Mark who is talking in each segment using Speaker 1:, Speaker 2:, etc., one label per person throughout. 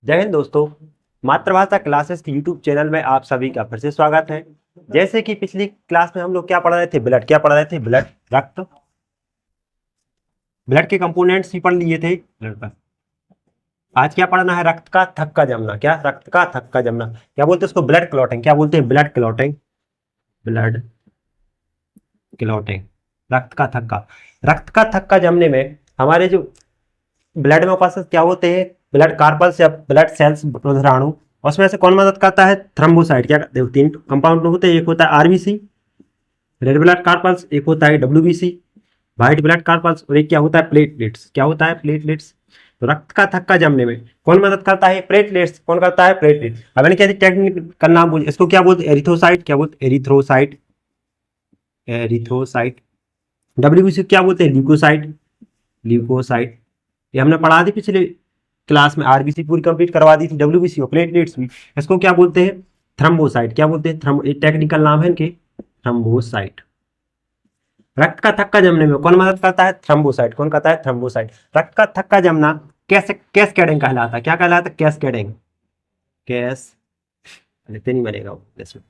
Speaker 1: जय हिंद दोस्तों। मातृभाषा क्लासेस के यूट्यूब चैनल में आप सभी का फिर से स्वागत है। जैसे कि पिछली क्लास में हम लोग क्या पढ़ रहे थे, ब्लड क्या पढ़ रहे थे, ब्लड रक्त, ब्लड के कंपोनेंट्स ही पढ़ लिए थे ब्लड का। आज क्या पढ़ना है, रक्त का थक्का जमना। क्या, रक्त का थक्का जमना। क्या बोलते हैं उसको, ब्लड क्लॉटिंग। क्या बोलते हैं, ब्लड क्लॉटिंग, ब्लड क्लॉटिंग, रक्त का थक्का। रक्त का थक्का जमने में हमारे जो ब्लड में उपस्थित क्या होते हैं, ब्लड कार्पल्स या ब्लड सेल्स, रोधिराणु। उसमें से कौन मदद करता है, थ्रम्बोसाइट। क्या, देखो तीन कंपाउंड होते हैं, एक होता है आरबीसी, रेड ब्लड कार्पल्स, एक होता है डब्ल्यूबीसी, व्हाइट ब्लड कार्पल्स, और एक क्या होता है, प्लेटलेट्स। क्या होता है, प्लेटलेट्स। तो रक्त का थक्का जमने में कौन मदद करता है, प्लेटलेट्स। कौन करता है, प्लेटलेट्स। अब इनके टेक्निक का नाम बोलिए, इसको क्या बोलते हैं, एरिथ्रोसाइट। क्या बोलते हैं, एरिथ्रोसाइट, एरिथ्रोसाइट। डब्ल्यूबीसी क्या बोलते हैं, ल्यूकोसाइट, ल्यूकोसाइट। ये हमने पढ़ा दी पिछले क्लास में, आरबीसी पूरी कंप्लीट करवा दी थी, डब्ल्यूबीसी और प्लेटलेट्स भी। इसको क्या बोलते हैं, थ्रम्बोसाइट। क्या बोलते हैं, टेक्निकल नाम है इनके, थ्रम्बोसाइट। रक्त का थक्का जमने में कौन मदद करता है, थ्रम्बोसाइट। कौन करता है, थ्रम्बोसाइट। रक्त का थक्का जमना कैसे, कैस्केडिंग कहलाता है। क्या कहलाता है, कैस्केडिंग, कैस नहीं बनेगा वो इसमें।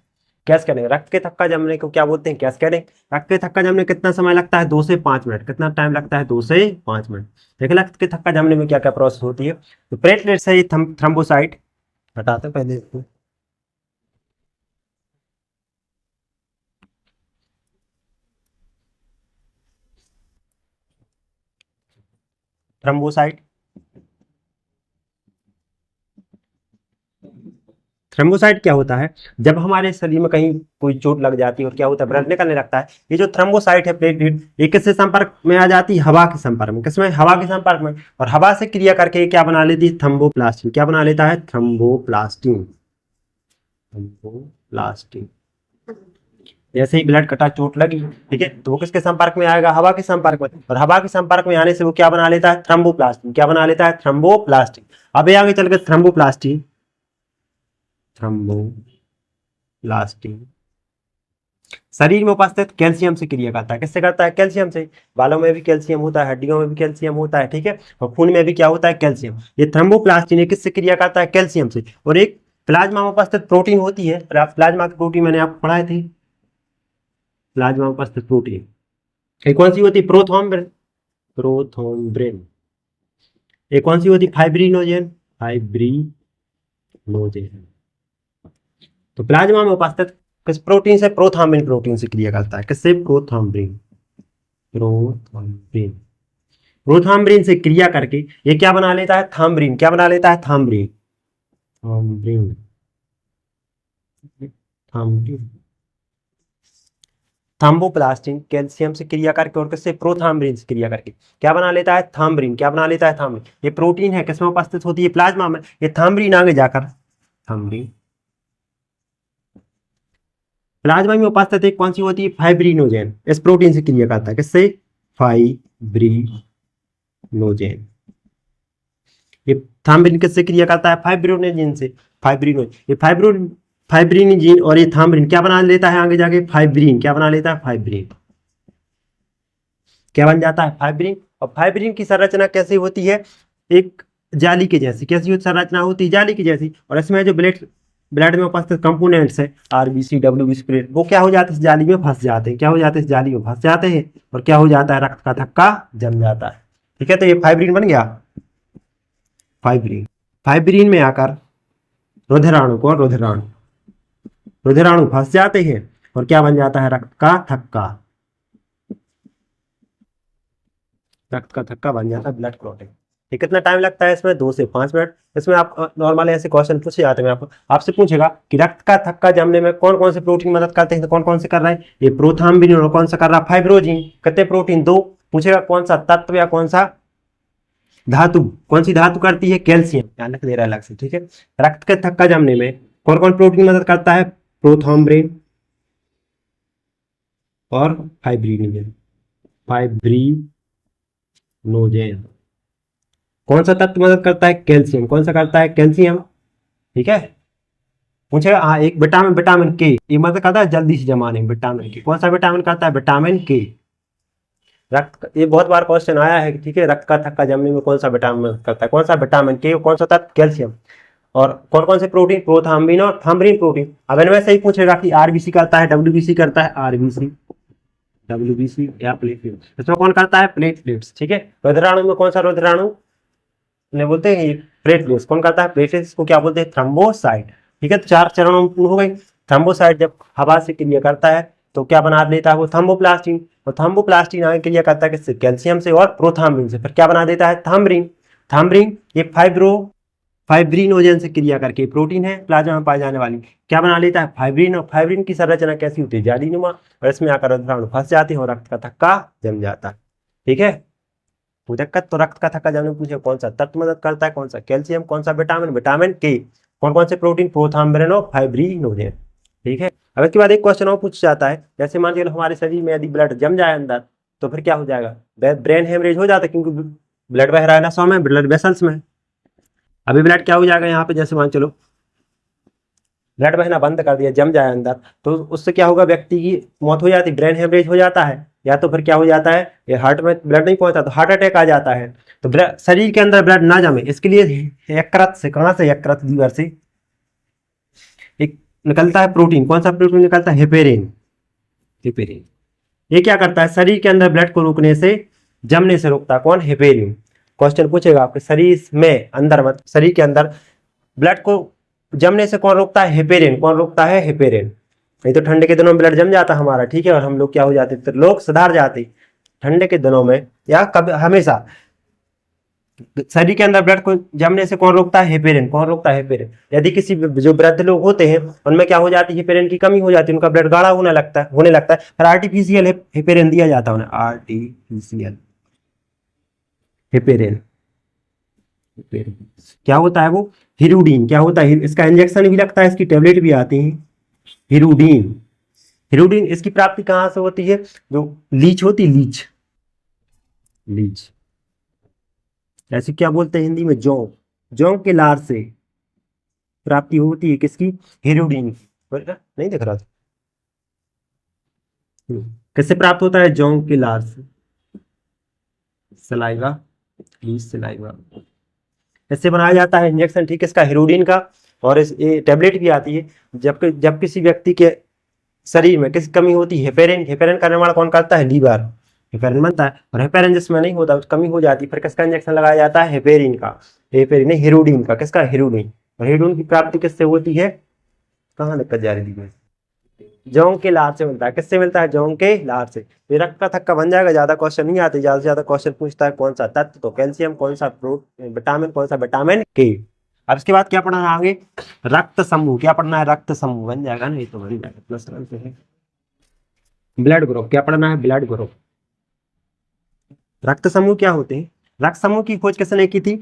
Speaker 1: कैस्केडिंग, रक्त के थक्का जमने को क्या बोलते हैं, कैस्केडिंग। रक्त के थक्का जमने कितना समय लगता है, 2 से 5 मिनट। कितना टाइम लगता है, 2 से 5 मिनट। देखिए रक्त के थक्का जमने में क्या क्या प्रोसेस होती है। तो प्लेटलेट्स है, थ्रम्बोसाइट हटाते हैं पहले इसको। थ्रम्बोसाइट, थ्रम्बोसाइट क्या होता है, जब हमारे शरीर में कहीं कोई चोट लग जाती है और क्या होता है, ब्लड निकलने लगता है, ये जो थ्रम्बोसाइट है, प्लेटलेट, ये किससे संपर्क में आ जाती है, हवा के संपर्क में। किसमें, हवा के संपर्क में। और हवा से क्रिया करके क्या बना लेती है, थ्रम्बोप्लास्टिन। क्या बना लेता है, थ्रम्बोप्लास्टिन, थ्रम्बोप्लास्टिन। जैसे ही ब्लड कटा, चोट लगी, ठीक है, तो वो किसके संपर्क में आएगा, हवा के संपर्क में। और हवा के संपर्क में आने से वो क्या बना लेता है, थ्रम्बोप्लास्टिन। क्या बना लेता है, थ्रम्बोप्लास्टिन। अब ये आगे चल के थ्रम्बोप्लास्टिन, थ्रम्बोप्लास्टिन शरीर में उपस्थित कैल्शियम से क्रिया करता है। किससे करता है, कैल्शियम से। बालों में भी कैल्शियम होता है, हड्डियों में भी कैल्शियम होता है, ठीक है, और खून में भी क्या होता है, कैल्शियम। ये थ्रम्बोप्लास्टिन किससे क्रिया करता है, कैल्शियम से। और एक प्लाज्मा में उपस्थित प्रोटीन होती है, प्लाज्मा की प्रोटीन मैंने आपको पढ़ाए थे, प्लाज्मा में उपस्थित प्रोटीन एक कौन सी होती है, प्रोथॉम्ब्रिन, प्रोथॉम्ब्रिन। एक कौन सी होती है, फाइब्रिनोजेन, फाइब्रिनोजेन। तो प्लाज्मा में उपस्थित किस प्रोटीन से, प्रोथॉम्बिन प्रोटीन से क्रिया करता है। किससे, प्रोथॉम्ब्रिन, प्रोथॉम्ब्रिन। प्रोथॉम्ब्रिन से क्रिया करके ये क्या बना लेता है, थाम्ब्रिन। क्या बना लेता है, थाम्ब्रिन, थाम्ब्रिन, थाम्ब्रिन। थ्रम्बोप्लास्टिन कैल्शियम से क्रिया करके और किससे, प्रोथॉम्ब्रिन से क्रिया करके क्या बना लेता है, थाम्ब्रिन। क्या बना लेता है, थाम्ब्रिन। ये प्रोटीन है, किसमें उपस्थित होती है, प्लाज्मा में। ये थाम्ब्रिन आगे जाकर, थाम्ब्रिन प्लाज्मा में उपस्थित एक कौन सी होती है, फाइब्रिनोजेन। इस प्रोटीन से क्रिया करता है, किससे, फाइब्रिनोजेन। ये थाम्ब्रिन किससे क्रिया करता है, फाइब्रिनोजेन से, फाइब्रिनोजेन। ये फाइब्रिनोजेन और ये थाम्ब्रिन क्या बना लेता है आगे जाके, फाइब्रिन। क्या बना लेता है, फाइब्रिन। क्या बन जाता है, फाइब्रिन। और फाइब्रिन की संरचना कैसी होती है, एक जाली के जैसी। कैसी संरचना होती है, जाली की जैसी। और इसमें जो ब्लड ब्लड में उपस्थित कंपोनेंट्स है, आरबीसी, डब्ल्यूबीसी, प्लेट, वो क्या हो जाते हैं, इस जाली में फंस जाते हैं। क्या हो जाते हैं, इस जाली में फंस जाते हैं, और क्या हो जाता है, रक्त का थक्का जम जाता है। ठीक है, तो ये फाइब्रिन बन गया, फाइब्रिन। फाइब्रिन में आकर रुधिराणु को, रुधिराणु, रुधिराणु फंस जाते हैं, और क्या बन जाता है, रक्त का थक्का, रक्त का थक्का बन जाता है, ब्लड क्लॉटिंग। ये कितना टाइम लगता है इसमें, 2 से 5 मिनट। इसमें आप नॉर्मल ऐसे क्वेश्चन पूछे जाते हैं, आपसे पूछेगा कि रक्त का थक्का जमने में कौन कौन से प्रोटीन मदद करते हैं, तो कौन कौन से कर रहे हैं, ये प्रोथॉम्बिन, और कौन सा कर रहा है, फाइब्रोजिन। कितने प्रोटीन, 2। पूछेगा कौन सा तत्व या कौन सा धातु, कौन सी धातु करती है, कैल्शियम। ध्यान रख दे रहा है अलग से, ठीक है। रक्त के थक्का जमने में कौन कौन प्रोटीन मदद करता है, प्रोथॉम्ब्रिन और फाइब्रिनोजेन, फाइब्रिनोजेन। कौन सा तत्व मदद करता है, कैल्शियम। कौन सा करता है, कैल्शियम, ठीक है। पूछेगा, हाँ, एक विटामिन, विटामिन के, ये मदद करता है जल्दी से जमाने में, विटामिन के। कौन सा विटामिन करता है, विटामिन के। ये बहुत बार क्वेश्चन आया है, ठीक है। रक्त का थक्का जमने में कौन सा विटामिन करता है, कौन सा विटामिन के, कौन सा तत्व, कैल्शियम। और कौन कौन से प्रोटीन, प्रोथाम्बिन और थम्बरिन प्रोटीन। अब इनमें से ही पूछेगा कि आरबीसी करता है, डब्ल्यूबीसी करता है, आरबीसी, डब्ल्यूबीसी या प्लेटलेट्स। इसमें कौन करता है, प्लेटलेट्स, ठीक है। रुधिराणु में कौन सा रुधिराणु ने बोलते हैं प्लेटलेट्स, कौन करता है, प्लेटलेट्स को क्या बोलते हैं, थ्रोम्बोसाइट, ठीक है। तो 4 चरणों में पूर्ण हो गई। थ्रोम्बोसाइट जब हवा से क्रिया करता है तो क्या बना देता है वो, थर्मोप्लास्टिन। और थर्मोप्लास्टिन आगे क्रिया करता है किससे, कैल्शियम से और प्रोथाम्बिन से, फिर क्या बना देता है, थम्बरिन। थम्बरिन ये फाइब्रिनोजन से क्रिया करके, प्रोटीन है प्लाज्मा में पाई जाने वाली, क्या बना लेता है, फाइब्रिन। और फाइब्रिन की संरचना कैसी होती है, जालीनुमा, और इसमें आकर रुधिराणु फंस जाते हैं और रक्त का थक्का जम जाता है, ठीक है। दिक्कत तो रक्त का थक्का जमने में पूछे कौन सा तत्व मदद करता है, कौन सा कैल्शियम, कौन सा विटामिन, विटामिन के, कौन कौन से प्रोटीन, प्रोथाम्बिन और फाइब्रिनोजन, ठीक है। अब इसके बाद एक क्वेश्चन और पूछ जाता है, जैसे मान लो हमारे शरीर में यदि ब्लड जम जाए अंदर तो फिर क्या हो जाएगा, ब्रेन हेमरेज हो जाता है, क्योंकि ब्लड बह रहा है नसों में, ब्लड वेसल्स में। अभी ब्लड क्या हो जाएगा यहाँ पे, जैसे मान चलो ब्लड बहना बंद कर दिया, जम जाए अंदर, तो उससे क्या होगा, व्यक्ति की मौत हो जाती है, ब्रेन हेमरेज हो जाता है, या तो फिर क्या हो जाता है, ये हार्ट में ब्लड नहीं पहुंचता तो हार्ट अटैक आ जाता है। तो शरीर के अंदर ब्लड ना जमे इसके लिए यकृत से, कहाँ से, यकृत लीवर से एक निकलता है प्रोटीन, कौन सा प्रोटीन निकलता है, हेपेरिन। हेपेरिन ये क्या करता है, शरीर के अंदर ब्लड को रुकने से, जमने से रोकता है, कौन, हेपेरिन। क्वेश्चन पूछेगा आपके शरीर में अंदर, शरीर के अंदर ब्लड को जमने से कौन रोकता है, हेपेरिन। कौन रोकता है, हेपेरिन। नहीं तो ठंडे के दिनों में ब्लड जम जाता हमारा, ठीक है, और हम लोग क्या हो जाते, तो लोग सुधार जाते ठंडे के दिनों में, या कभी हमेशा शरीर के अंदर ब्लड को जमने से कौन रोकता है, हेपेरिन। कौन रोकता है, हेपेरिन। यदि किसी जो वृद्ध लोग होते हैं उनमें क्या हो जाती है, हेपेरिन की कमी हो जाती है, उनका ब्लड गाढ़ा होने लगता है, फिर आर्टिफिशियल हेपेरिन दिया जाता है उन्हें, आर्टिफिशियल हेपेरिन। क्या होता है वो, हिरुडीन। क्या होता है, इसका इंजेक्शन भी लगता है, इसकी टेबलेट भी आती है, हिरुडीन। हिरुडीन इसकी प्राप्ति कहाँ से होती है, जो लीच होती है, लीच, लीच ऐसे क्या बोलते हैं हिंदी में, जौं, जौं के लार से प्राप्ति होती है किसकी, हिरुडीन। नहीं दिख रहा था, किससे प्राप्त होता है, जौं के लार से, सलाइवा, लीच सलाइवा, इससे बनाया जाता है इंजेक्शन, ठीक है, इसका हिरुडीन का। और ये टेबलेट भी आती है, जब किसी व्यक्ति के शरीर में किसी कमी होती है, हेपेरिन, हेपेरिन का निर्माण कौन करता है, लीवर, हेपेरिन बनता है, और हेपेरिन जिसमें नहीं होता कमी हो जाती है, फिर किसका इंजेक्शन लगाया जाता है, हेपेरिन का, हेपेरिन नहीं, हिरुडीन का, किसका, हिरुडीन। और हिरुडीन की प्राप्ति किससे होती है, कहाँ दिक्कत जा रही थी, जौं के लार से मिलता है, किससे मिलता है, जौं के लार से। ये रक्त का थक्का बन जाएगा, ज्यादा क्वेश्चन नहीं आते, ज्यादा से ज्यादा क्वेश्चन पूछता है कौन सा तत्व, तो कैल्शियम, कौन सा विटामिन, कौन सा विटामिन के। अब इसके बाद क्या पढ़ना है आगे, रक्त समूह। क्या पढ़ना है, रक्त समूह बन जाएगा ना, ये तो बन जाएगा, प्लस है। ब्लड ग्रुप, क्या पढ़ना है, ब्लड ग्रुप। रक्त समूह क्या होते हैं, रक्त समूह की खोज किसने की थी,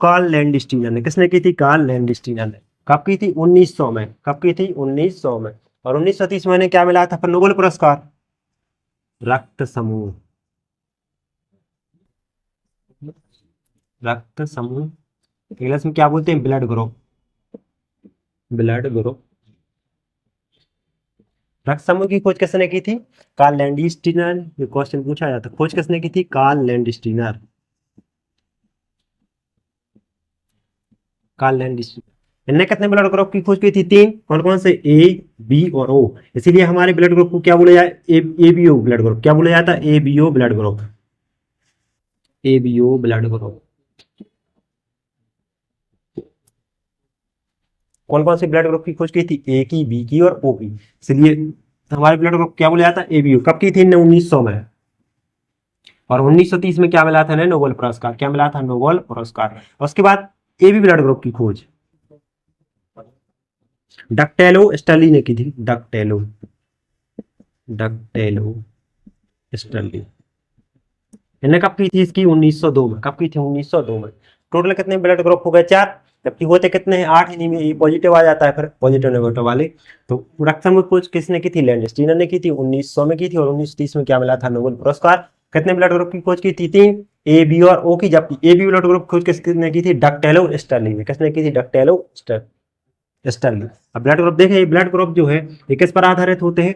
Speaker 1: कार्ल लैंडस्टीनर ने। किसने की थी, कार्ल लैंडस्टीनर ने। कब की थी, 1900 में। कब की थी, 1900 में। और 1930 में क्या मिला था फिर नोबेल पुरस्कार, रक्त समूह, रक्त समूह। इंग्लिश में क्या बोलते हैं, ब्लड ग्रुप, ब्लड ग्रुप। रक्त समूह की खोज किसने की थी, कार्ल लैंडस्टीनर। ये क्वेश्चन पूछा जाता, खोज किसने की थी, कार्ल लैंडस्टीनर, कार्ल लैंडस्टीनर। इनने कितने ब्लड ग्रुप की खोज की थी, 3। कौन कौन से, ए, बी और ओ। इसीलिए हमारे ब्लड ग्रुप को क्या बोला जाए, एबीओ ब्लड ग्रुप। क्या बोला जाता है, ABO blood group, ABO blood group. कौन कौन से ब्लड ग्रुप की खोज की थी, ए की, बी की और ओ की। इसलिए हमारे ब्लड ग्रुप क्या बोला जाता है, एबीओ। कब की थी, 1900 में। और 1930 में क्या मिला था, नोबेल पुरस्कार। क्या मिला था, नोबेल पुरस्कार। उसके बाद एबी ब्लड ग्रुप की खोज डक्टेलो स्टर्ली ने की थी, डक्टेलो, डक्टेलो स्टर्ली। इन्हें कब की थी, इसकी 1902 में। कब की थी, 1902 में। टोटल कितने ब्लड ग्रुप हो गए, 4, जबकि होते कितने हैं, 8। इन्हीं में पॉजिटिव आ जाता है, फिर पॉजिटिव नेगेटिव वाले। तो रक्त समूह खोज किसने की थी, लैंडस्टीनर ने की थी, 1900 में की थी। और 1930 में क्या मिला था, नोबेल पुरस्कार। कितने ब्लड ग्रुप की खोज की थी, 3, ए, बी और ओ की। जबकि ए बी ब्लड ग्रुप खोज किसने की थी, डक्टेलो स्टर्ली ने। किसने की थी, डक्टेलो स्टर्ली। अब ब्लड ग्रुप देखें, ब्लड ग्रुप जो है ये किस पर आधारित होते हैं,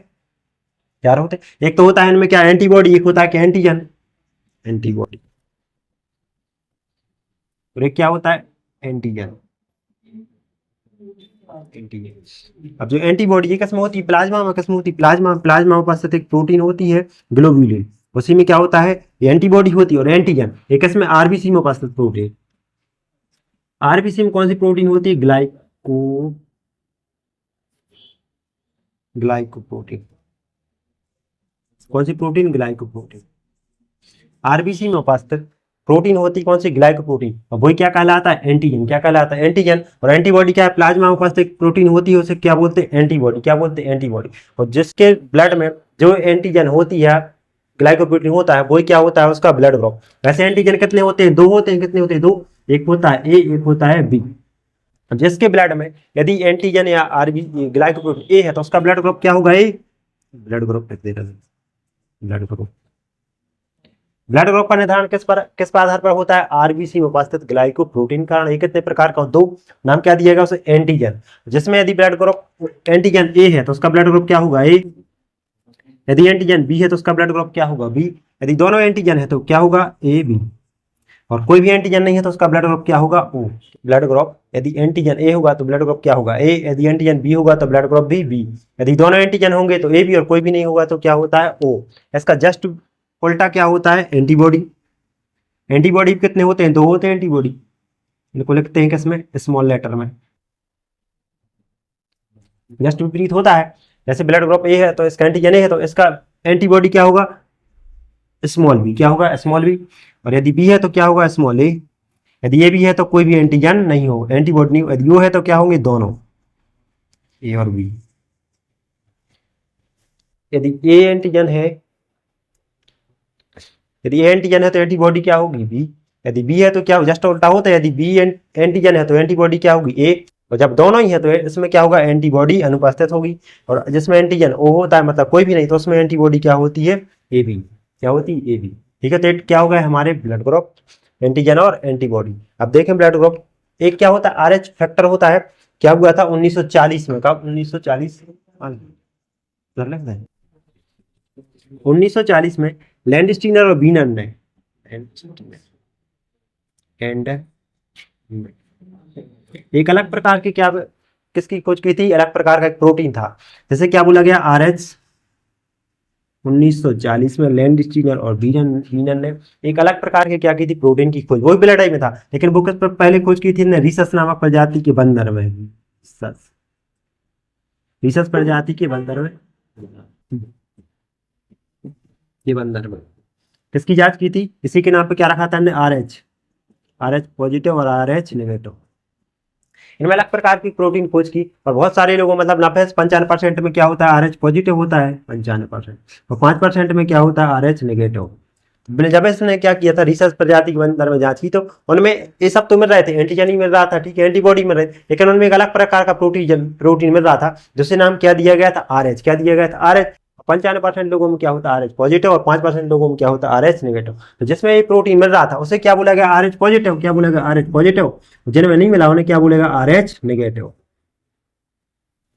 Speaker 1: चार होते हैं। एक तो होता है इनमें क्या एंटीबॉडी, एक होता है क्या एंटीजन, एंटीबॉडी, और एक क्या होता है एंटीजन, एंटीजन। अब जो एंटीबॉडी ये किसमें होती है, प्लाज्मा में, किसमें होती है प्लाज्मा, प्लाज्मा में उपस्थित एक प्रोटीन होती है ग्लोब्यूलिन, उसी में क्या होता है ये एंटीबॉडी होती है। और एंटीजन एक इसमें आरबीसी में उपस्थित प्रोटीन, आरबीसी में कौन सी प्रोटीन होती है, ग्लाइकोप्रोटीन, कौन सी प्रोटीन, ग्लाइकोप्रोटीन। आरबीसी में उपस्थित प्रोटीन होती है कौन सी, ग्लाइकोप्रोटीन, और वही क्या कहलाता है एंटीजन, क्या कहलाता है एंटीजन। और एंटीबॉडी क्या है, प्लाज्मा में उपस्थित प्रोटीन होती है उसे क्या बोलते हैं एंटीबॉडी, क्या बोलते हैं एंटीबॉडी। और जिसके ब्लड में जो एंटीजन होती है, ग्लाइकोप्रोटीन होता है, वही क्या होता है उसका ब्लड ग्रुप। वैसे एंटीजन कितने होते हैं, दो होते हैं, कितने होते हैं दो, एक होता है ए, एक होता है बी। जिसके ब्लड में यदि एंटीजन या आरबी ग्लाइकोप्रोटीन ए है तो उसका ब्लड ग्रुप क्या होगा, ए, ब्लड ग्रुप लिख देना, ब्लड ग्रुप। ब्लड ग्रुप का निर्धारण किस आधार पर होता है, आरबीसी में उपस्थित ग्लाइकोप्रोटीन कारण। ये कितने प्रकार का, दो, नाम क्या दिया गया उसे एंटीजन। जिसमें यदि ब्लड ग्रुप एंटीजन ए है तो उसका ब्लड ग्रुप क्या होगा, ए। यदि एंटीजन बी है तो उसका ब्लड ग्रुप क्या होगा, बी। यदि दोनों एंटीजन है तो क्या होगा, ए बी। और कोई भी एंटीजन नहीं है तो उसका ब्लड ग्रुप क्या होगा, ओ। ब्लड ग्रुप यदि एंटीजन ए होगा तो ब्लड ग्रुप क्या होगा, ए। यदि एंटीजन बी होगा तो ब्लड ग्रुप भी बी। यदि दोनों एंटीजन होंगे तो ए बी, और कोई भी नहीं होगा तो क्या होता है, ओ। इसका जस्ट उल्टा क्या होता है, एंटीबॉडी। एंटीबॉडी कितने होते हैं, दो होते हैं एंटीबॉडी, इनको लिखते हैं किसमें, स्मॉल लेटर में। जस्ट विपरीत होता है, जैसे ब्लड ग्रुप ए है तो इसका एंटीजन ए है तो इसका एंटीबॉडी क्या होगा, स्मॉल बी, क्या होगा स्मॉल बी। और यदि बी है तो क्या होगा, स्मॉल ए। यदि ए बी है तो कोई भी एंटीजन नहीं हो, एंटीबॉडी नहीं हो। यदि वो है तो क्या होंगे, दोनों, ए और बी। यदि ए एंटीजन है, यदि ए एंटीजन है तो एंटीबॉडी क्या होगी, बी। यदि बी है तो क्या, जस्ट उल्टा होता है, यदि बी एंटीजन है तो एंटीबॉडी क्या होगी, ए। और जब दोनों ही है तो इसमें क्या होगा, एंटीबॉडी अनुपस्थित होगी। और जिसमें एंटीजन ओ होता है, मतलब कोई भी नहीं, तो उसमें एंटीबॉडी क्या होती है, ए बी, क्या होती है, ए बी। ठीक है, तो क्या होगा हमारे ब्लड ग्रुप, एंटीजन और एंटीबॉडी। अब देखें ब्लड ग्रुप, एक क्या होता है, आरएच फैक्टर होता है। क्या हुआ था 1940 में, कब, 1940, 1940 में लैंडस्टीनर और बीनर ने एक अलग प्रकार के क्या, किसकी खोज की थी, अलग प्रकार का एक प्रोटीन था, जैसे क्या बोला गया, आरएच। 1940 में लैंडस्टीनर और बीनर ने एक अलग प्रकार के क्या की थी, प्रोटीन की खोज। वही ब्लड टाइप में था, लेकिन वो किस पर पहले खोज की थी, रिसस नामक प्रजाति के बंदर में, रिसस प्रजाति के बंदर में, ये बंदर में किसकी जांच की थी, इसी के नाम पे क्या रखा था हमने, आरएच, आरएच पॉजिटिव और आरएच नेगेटिव। इनमें अलग प्रकार की प्रोटीन खोज की, और बहुत सारे लोगों, मतलब 90 से 95% में क्या होता है, आरएच पॉजिटिव होता है 95%, और 5% में क्या होता है, आरएच नेगेटिव। जब इसने क्या किया था, रिसर्च प्रजाति के अंदर में जांच की, तो उनमें ये सब तो मिल रहे थे, एंटीजन ही मिल रहा था, ठीक है, एंटीबॉडी मिल रही, लेकिन उनमें एक अलग प्रकार का प्रोटीन मिल रहा था, जिससे नाम क्या दिया गया था, आरएच, क्या दिया गया था, आरएच। 95% लोगों में क्या होता है, आरएच पॉजिटिव, और 5% लोगों में क्या होता है, आरएच नेगेटिव। तो जिसमें ये प्रोटीन मिल रहा था उसे क्या बोला गया, आरएच पॉजिटिव, क्या बोलेगा, आरएच पॉजिटिव। जिनमें नहीं मिला उन्हें क्या बोलेगा, आरएच नेगेटिव,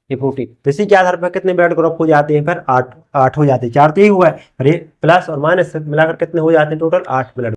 Speaker 1: ये प्रोटीन। तो इसी के आधार पर कितने ब्लड ग्रुप हो जाते हैं, फिर 8 हो जाते हैं, 4 तो यही हुआ है, फिर ये प्लस और माइनस मिलाकर कितने हो जाते हैं, टोटल 8 ब्लड।